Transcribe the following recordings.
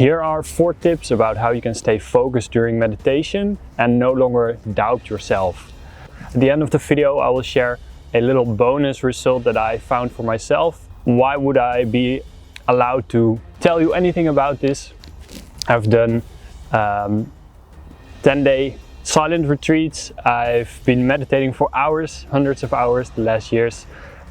Here are 4 tips about how you can stay focused during meditation and no longer doubt yourself. At the end of the video, I will share a little bonus result that I found for myself. Why would I be allowed to tell you anything about this? I've done 10-day silent retreats. I've been meditating for hours, hundreds of hours the last years.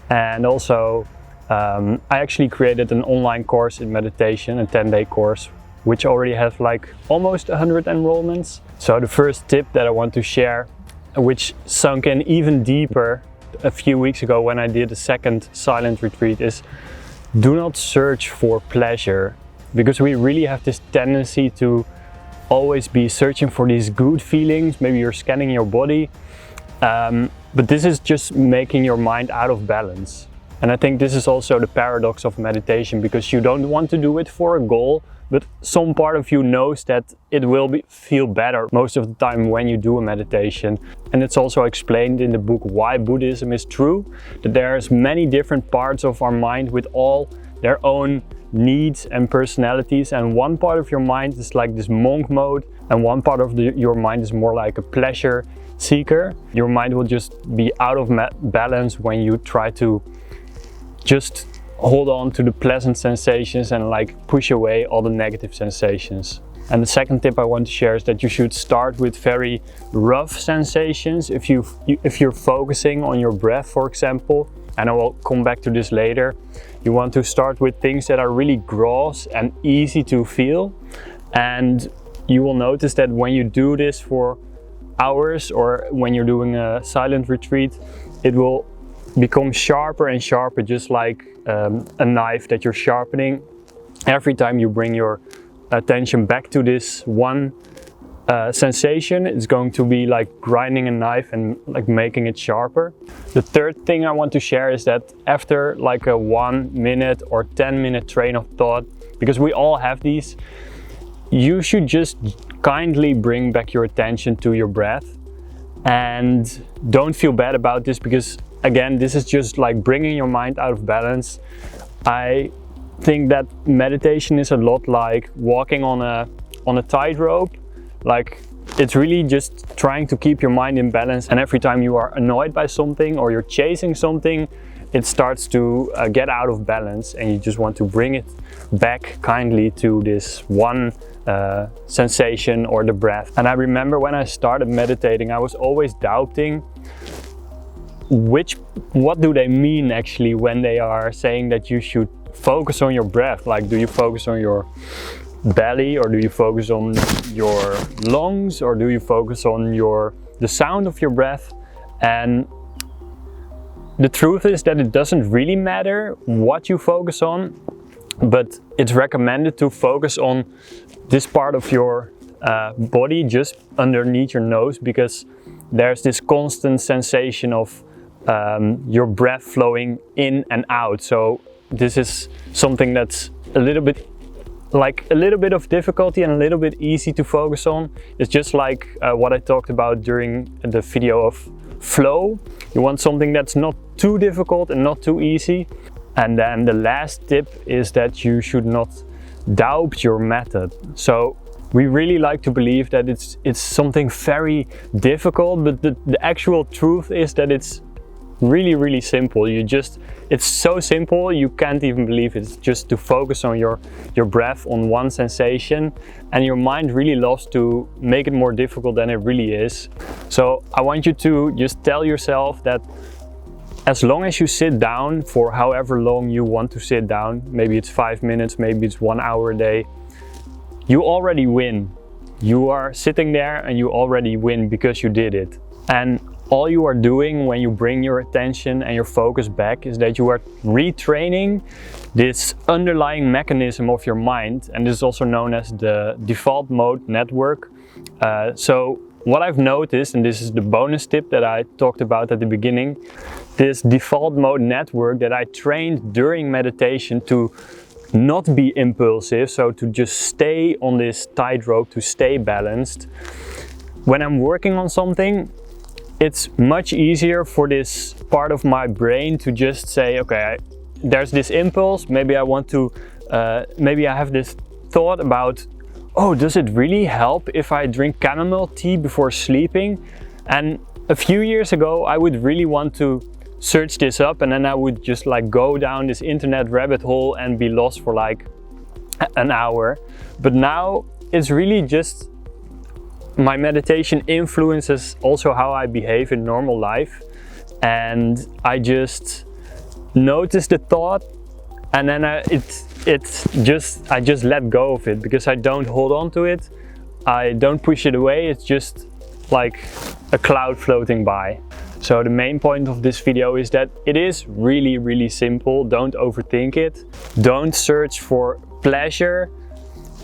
And also I actually created an online course in meditation, a 10-day course, which already has like almost 100 enrollments. So the first tip that I want to share, which sunk in even deeper a few weeks ago when I did the second silent retreat, is do not search for pleasure, because we really have this tendency to always be searching for these good feelings. Maybe you're scanning your body, but this is just making your mind out of balance. And I think this is also the paradox of meditation, because you don't want to do it for a goal, but some part of you knows that it will feel better most of the time when you do a meditation. And it's also explained in the book Why Buddhism is True, that there's many different parts of our mind with all their own needs and personalities, and one part of your mind is like this monk mode, and one part of your mind is more like a pleasure seeker. Your mind will just be out of balance when you try to just hold on to the pleasant sensations and like push away all the negative sensations. And the second tip I want to share is that you should start with very rough sensations. If you're focusing on your breath, for example, and I will come back to this later, you want to start with things that are really gross and easy to feel. And you will notice that when you do this for hours, or when you're doing a silent retreat, it will become sharper and sharper, just like a knife that you're sharpening. Every time you bring your attention back to this one sensation, it's going to be like grinding a knife and like making it sharper. The third thing I want to share is that after like a 1 minute or 10-minute train of thought, because we all have these, you should just kindly bring back your attention to your breath, and don't feel bad about this, because again, this is just like bringing your mind out of balance. I think that meditation is a lot like walking on a tightrope. Like, it's really just trying to keep your mind in balance, and every time you are annoyed by something or you're chasing something, it starts to get out of balance, and you just want to bring it back kindly to this one sensation or the breath. And I remember when I started meditating, I was always doubting what do they mean actually when they are saying that you should focus on your breath. Like, do you focus on your belly, or do you focus on your lungs, or do you focus on the sound of your breath? And the truth is that it doesn't really matter what you focus on, but it's recommended to focus on this part of your body just underneath your nose, because there's this constant sensation of your breath flowing in and out. So this is something that's a little bit of difficulty and a little bit easy to focus on. It's just like what I talked about during the video of flow. You want something that's not too difficult and not too easy. And then the last tip is that you should not doubt your method. So we really like to believe that it's something very difficult, but the actual truth is that it's really simple. It's so simple you can't even believe it. It's just to focus on your breath, on one sensation, and your mind really loves to make it more difficult than it really is. So I want you to just tell yourself that as long as you sit down for however long you want to sit down, maybe it's 5 minutes, maybe it's 1 hour a day, you already win. You are sitting there and you already win because you did it. And all you are doing when you bring your attention and your focus back is that you are retraining this underlying mechanism of your mind, and this is also known as the default mode network. So what I've noticed, and this is the bonus tip that I talked about at the beginning, this default mode network that I trained during meditation to not be impulsive, so to just stay on this tightrope, to stay balanced. When I'm working on something, it's much easier for this part of my brain to just say, okay, there's this impulse, maybe I want to, maybe I have this thought about, oh, does it really help if I drink chamomile tea before sleeping? And a few years ago I would really want to search this up, and then I would just like go down this internet rabbit hole and be lost for like an hour. But now it's really just my meditation influences also how I behave in normal life, and I just notice the thought, and then I just let go of it, because I don't hold on to it, I don't push it away. It's just like a cloud floating by. So the main point of this video is that it is really simple. Don't overthink it. Don't search for pleasure.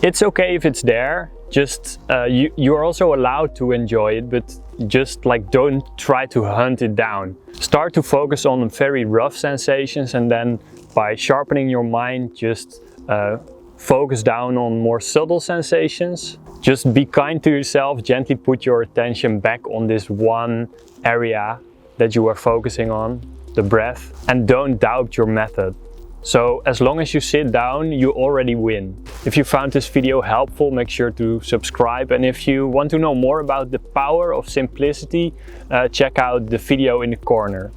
It's okay if it's there. Just you're also allowed to enjoy it, but just like don't try to hunt it down. Start to focus on very rough sensations, and then by sharpening your mind, just focus down on more subtle sensations. Just be kind to yourself, gently put your attention back on this one area that you are focusing on, the breath, and don't doubt your method. So as long as you sit down, you already win. If you found this video helpful, make sure to subscribe, and if you want to know more about the power of simplicity, check out the video in the corner.